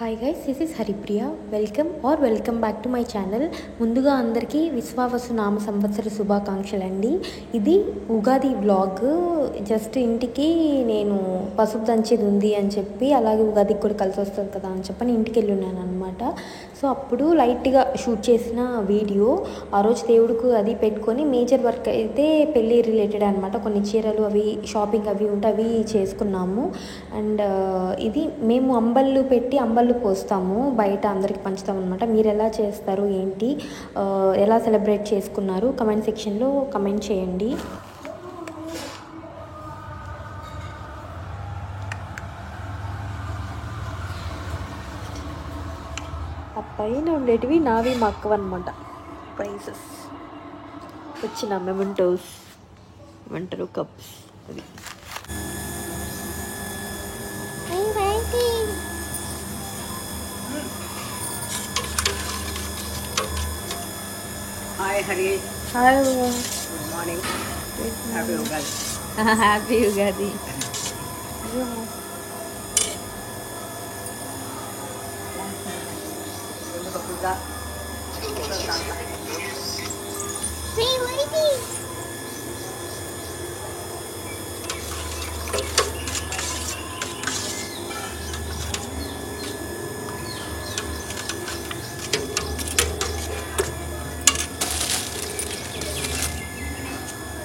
Hi guys, this is Haripriya. Welcome back to my channel. ముందుగా అందరికీ విశ్వావసు నామ సంవత్సర శుభాకాంక్షలు అండి. ఇది ఉగాది వ్లాగ్. జస్ట్ ఇంటికి నేను పసుపు దంచేది ఉంది అని చెప్పి, అలాగే ఉగాదికి కూడా కలిసి వస్తుంది కదా అని చెప్పని ఇంటికి వెళ్ళి ఉన్నాను అనమాట. సో అప్పుడు లైట్గా షూట్ చేసిన వీడియో. ఆ రోజు దేవుడికి అది పెట్టుకొని మేజర్ వర్క్ అయితే పెళ్ళి రిలేటెడ్ అనమాట. కొన్ని చీరలు అవి షాపింగ్ అవి ఉంటే అవి చేసుకున్నాము. అండ్ ఇది మేము అంబళ్ళు పెట్టి అంబళ్ళు పోస్తాము, బయట అందరికి పంచుతాం అనమాట. మీరు ఎలా చేస్తారు ఏంటి, ఎలా సెలబ్రేట్ చేసుకున్నారు కమెంట్ సెక్షన్లో కమెంట్ చేయండి. ఆ పైన ఉండేటివి నావి మా అక్కవన్నమాట. ప్రైసెస్ వచ్చిన మెమెంటోస్ ఏమంటారు, కప్స్. అది Hi Hari. Hi, Good morning. Happy Ugadi. Happy Ugadi.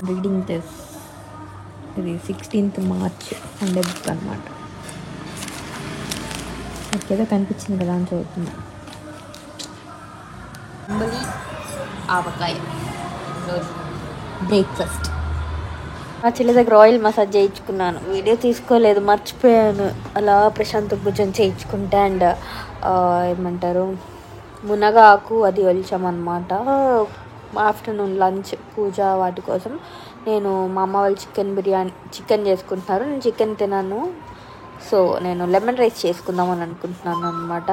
Reading this, ఇది 16th March సండే బుక్ అనమాట. నాకేదో కనిపించింది కదా అని చదువుతున్నా. అంబలి ఆవకాయ బ్రేక్ఫాస్ట్. మా చెల్లి దగ్గర ఆయిల్ మసాజ్ చేయించుకున్నాను, వీడియో తీసుకోలేదు, మర్చిపోయాను. అలా ప్రశాంత్ భుజం చేయించుకుంటే అండ్ ఏమంటారు మునగాకు అది ఒలిచామన్నమాట. ఆఫ్టర్నూన్ లంచ్ పూజ వాటి కోసం. నేను మా అమ్మ వాళ్ళు చికెన్ చేసుకుంటున్నారు, నేను చికెన్ తినాను. సో నేను లెమన్ రైస్ చేసుకుందామని అనుకుంటున్నాను అనమాట.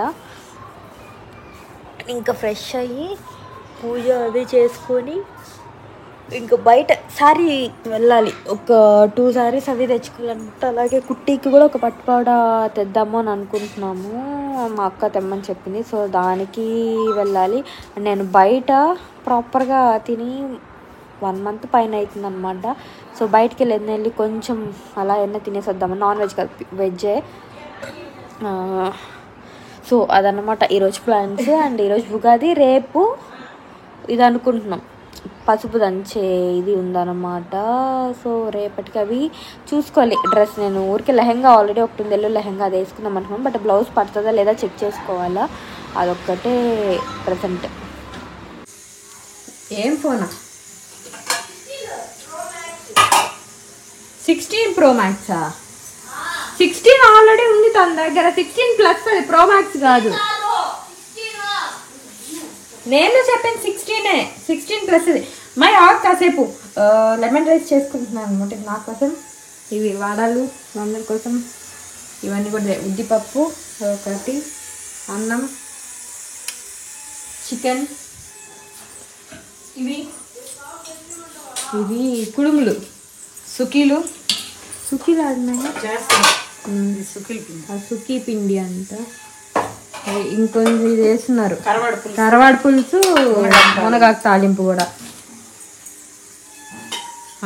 ఇంకా ఫ్రెష్ అయ్యి పూజ అది చేసుకొని ఇంకా బయట శారీ వెళ్ళాలి. ఒక 2 sarees అవి తెచ్చుకోవాలన్నమాట. అలాగే కుట్టీకి కూడా ఒక పట్టుపాడ తెద్దాము అని అనుకుంటున్నాము, మా అక్క తెమ్మని చెప్పింది. సో దానికి వెళ్ళాలి. నేను బయట ప్రాపర్గా తిని 1 month పైన అవుతుంది అనమాట. సో బయటికి వెళ్ళి కొంచెం అలా తినేసి వద్దాము. నాన్ వెజ్ కాదు, వెజ్జే. సో అదనమాట ఈరోజు ప్లాన్స్. అండ్ ఈరోజు ఉగాది, రేపు ఇది అనుకుంటున్నాం పసుపు దంచే ఇది ఉందన్నమాట. సో రేపటికి అవి చూసుకోవాలి. డ్రెస్ నేను ఊరికే లెహెంగా ఆల్రెడీ ఒకటి ఉంది, లెహెంగా అది వేసుకుందాం అనుకున్నాం. బట్ బ్లౌజ్ పడుతుందా లేదా చెక్ చేసుకోవాలా, అదొక్కటే ప్రజెంట్. ఏం ఫోనా? 16 Pro Max. 16 ఆల్రెడీ ఉంది తన దగ్గర. 16 ప్లస్, అది ప్రో మ్యాక్స్ కాదు. నేను చెప్పాను 16 ప్లస్. ఇది మై ఆకు కాసేపు లెమన్ రైస్ చేసుకుంటున్నాను అనమాట. ఇది నా కోసం, ఇవి వాడాలు అందరి కోసం. ఇవన్నీ కూడా ఉద్దిపప్పు ఒకటి, అన్నం, చికెన్, ఇవి కుడుములు, సుకీలు సుకీ పిండి అంట. ఇంకొంచెం ఇది వేస్తున్నారు, కరవాడు పులుసు, మునగాకు తాలింపు కూడా.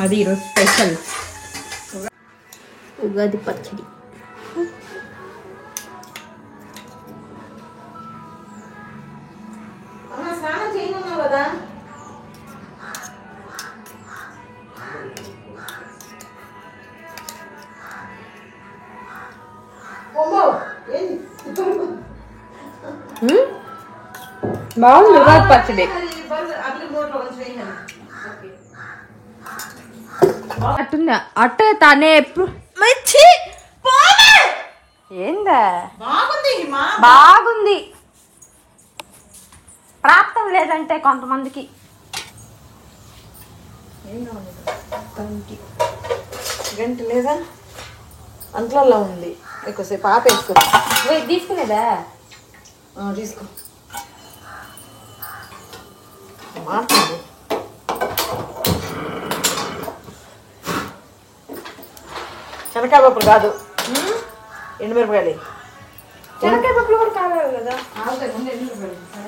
అది ఈరోజు స్పెషల్ ఉగాది పచ్చడి. బాగుంది ఉగాది పచ్చడి. అట్టుందా అట్ట తనే ఎప్పుడు ఏందా బాగుంది. ప్రాప్తం లేదంటే కొంతమందికి. గంట లేదా అంట్లలో ఉంది, ఎక్కువసేపు ఆపేసుకో. తీసుకునేదా తీసుకో, మాట్లాడు. శనక్కాయ పప్పులు కాదు, ఎండుమిరపకాయలు. శనక్కాయ పప్పులు కూడా ఆరాలి కదా.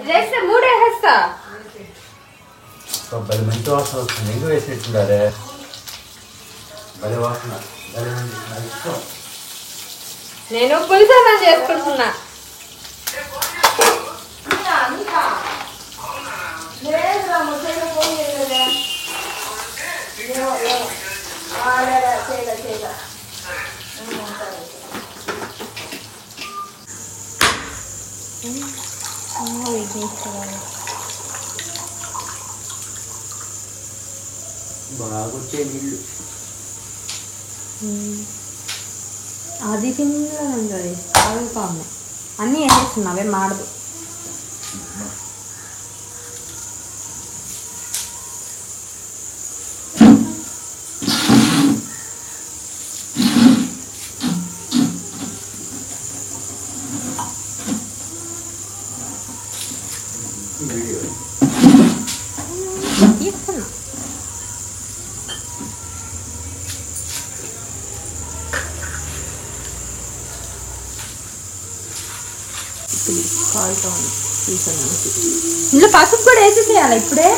ఇదేస్తే 3 వేసేస్తా. భలే మంచి వాసన వస్తుంది. ఎందుకు వేసేట్టున్నారే? భలే వాసన. నాకు ఇష్టం. నేను పులిసన్నం చేసుకుంటున్నా. బాగా వచ్చే నీళ్ళు. అది తిన్నది అది కాదు. అన్నీ వేసేస్తున్నా, అవే మాడదు. ఇందులో పసుపు కూడా వేసేసేయాలి ఇప్పుడే.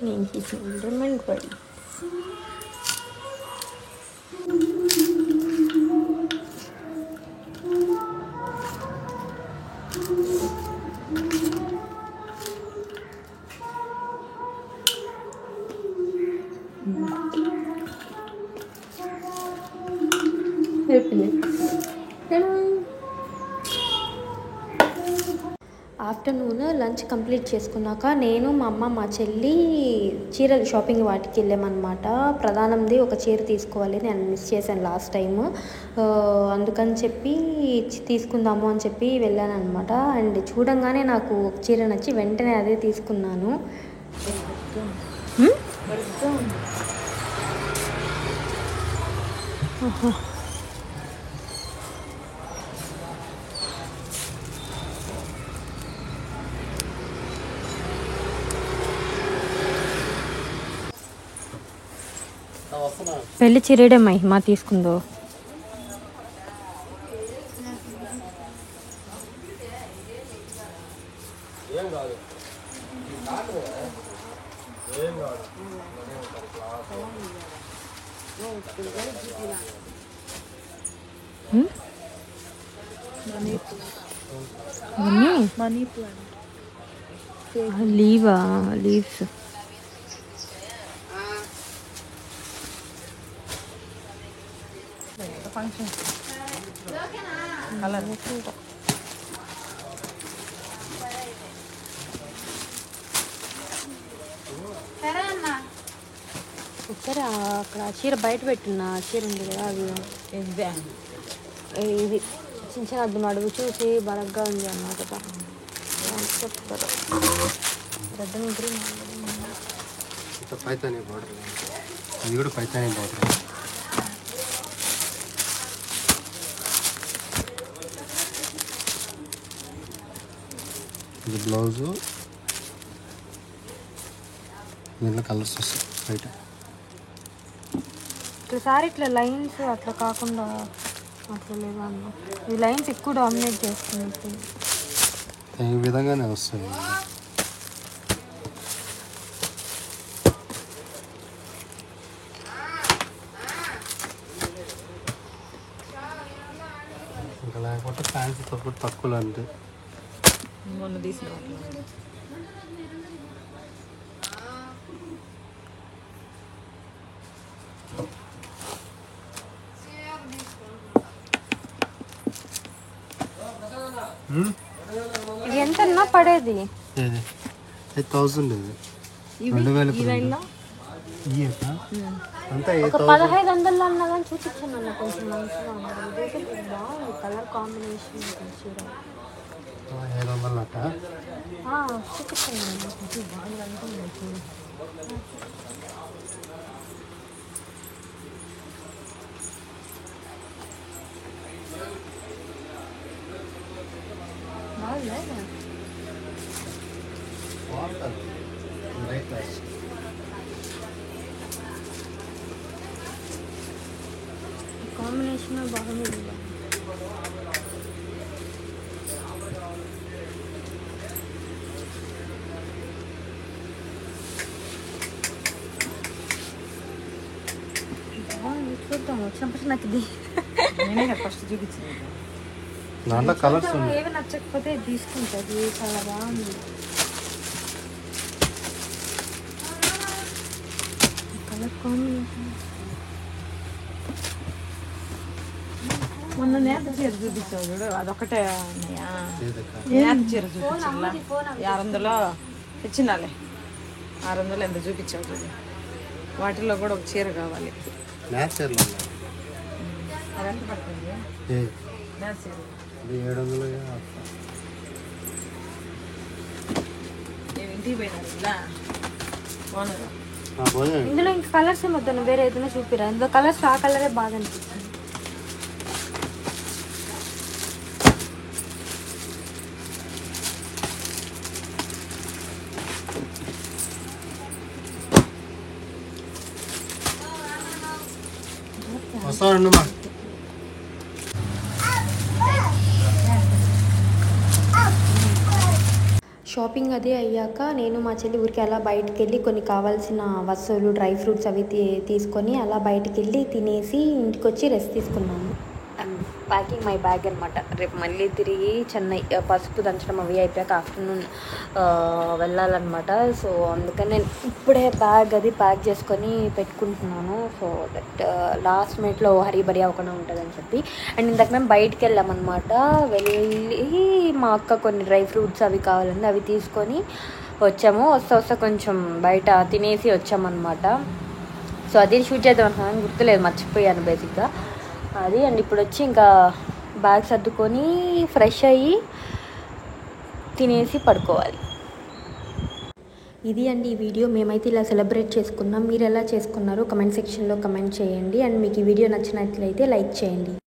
నేను చేసిన lemon rice. Afternoon lunch complete చేసుకున్నాక నేను మా అమ్మ మా చెల్లి చీరలు షాపింగ్ వాటికి వెళ్ళామన్నమాట. ప్రధానంది ఒక చీర తీసుకోవాలి, నేను మిస్ చేశాను లాస్ట్ టైము. అందుకని చెప్పి తీసుకుందాము అని చెప్పి వెళ్ళాను అనమాట. అండ్ చూడంగానే నాకు ఒక చీర నచ్చి వెంటనే అదే తీసుకున్నాను. పెళ్లి చీరడే మహిమ తీసుకుందో. Money plant leaves function colour ఒకసారి అక్కడ చీర బయట పెట్టిన చీర ఉంది కదా, అది ఇది చిన్న చిన్న అద్దం అడుగు చూసి బలగ్గా ఉంది అన్నా కదా చెప్తారు. పైతానీ బార్డర్, అది కూడా పైతానీ బార్డర్. ఇది బ్లౌజు, దీంట్లో కలర్స్ వస్తాయి బయట. ఒకసారి ఇట్లా లైన్స్ అట్లా కాకుండా అట్లా లేదా అన్న, ఈ లైన్స్ ఎక్కువ డామినేట్ చేస్తుంది. ఈ విధంగానే వస్తాయి. ఇంకా లేకపోతే ఫ్యాన్సీ తక్కువలో అంటే మొన్న తీసిన ఇది ఎంత పడేది? ఇది 1000 ఇది 2000 అంతా ఒక 1500 అన్నా కానీ చూపించాను అన్న కొంచెం మంచిగా ఉన్నది. ఇదైతే బాగుంది కలర్ కాంబినేషన్ చీర. 700 అట్ట చూపించాను కొంచెం బాగా అనుకున్నాను చూడు. కాంబినేషన్ బాగుంది. చూద్దాం వచ్చినప్పుడు నాకు ఇది నేనే కదా ఫస్ట్ చూపించింది. దాంట్లో కలర్స్ ఏవి నచ్చకపోతే తీసుకుంటుంది. చాలా బాగుంది కలర్ కాంబినేషన్. మొన్న నేత చీర చూపించావు చూడు, అదొకటే ఉన్నాయా? నేత చీర చూపించాలా 600 తెచ్చినాలే. 600 ఎంత చూపించావు చూడు. వాటిల్లో కూడా ఒక చీర కావాలి. నేచర్లో అది ఎంత పడుతుంది? నేత చీర 700 నేను ఇంటికి పోయినాను ఇలా బాగున్నాను. ఇందులో ఇంకా కలర్స్ ఏమొద్దాను, వేరే ఏదైనా చూపిరా. ఇందులో కలర్స్ ఆ కలరే బాగా అనిపిస్తుంది. వస్తాడమ్మా. షాపింగ్ అది అయ్యాక నేను మా చెల్లి ఊరికి అలా బయటికి వెళ్ళి కొన్ని కావాల్సిన వస్తువులు డ్రై ఫ్రూట్స్ అవి తీసుకొని అలా బయటికి వెళ్ళి తినేసి ఇంటికి వచ్చి రెస్ట్ తీసుకున్నాను. ప్యాకింగ్ మై బ్యాగ్ అనమాట. రేపు మళ్ళీ తిరిగి చెన్నై పసుపు దంచడం అవి అయిపోయాక ఆఫ్టర్నూన్ వెళ్ళాలన్నమాట. సో అందుకని నేను ఇప్పుడే బ్యాగ్ అది ప్యాక్ చేసుకొని పెట్టుకుంటున్నాను. సో దట్ లాస్ట్ మినిట్లో హరీ బరీ అవ్వకుండా ఉంటుందని చెప్పి. అండ్ ఇందాక మేము బయటికి వెళ్ళామన్నమాట. వెళ్ళి మా అక్క కొన్ని డ్రై ఫ్రూట్స్ అవి కావాలండి, అవి తీసుకొని వచ్చాము. వస్తా కొంచెం బయట తినేసి వచ్చామన్నమాట. సో అది షూట్ చేద్దాం అనుకున్నాను, గుర్తులేదు, మర్చిపోయాను బేసిక్గా అది. అండ్ ఇప్పుడు వచ్చి ఇంకా బ్యాగ్ సర్దుకొని ఫ్రెష్ అయ్యి తినేసి పడుకోవాలి. ఇది అండి ఈ వీడియో. మేమైతే ఇలా సెలబ్రేట్ చేసుకున్నాం. మీరు ఎలా చేసుకున్నారో కమెంట్ సెక్షన్లో కమెంట్ చేయండి. అండ్ మీకు ఈ వీడియో నచ్చినట్లయితే లైక్ చేయండి.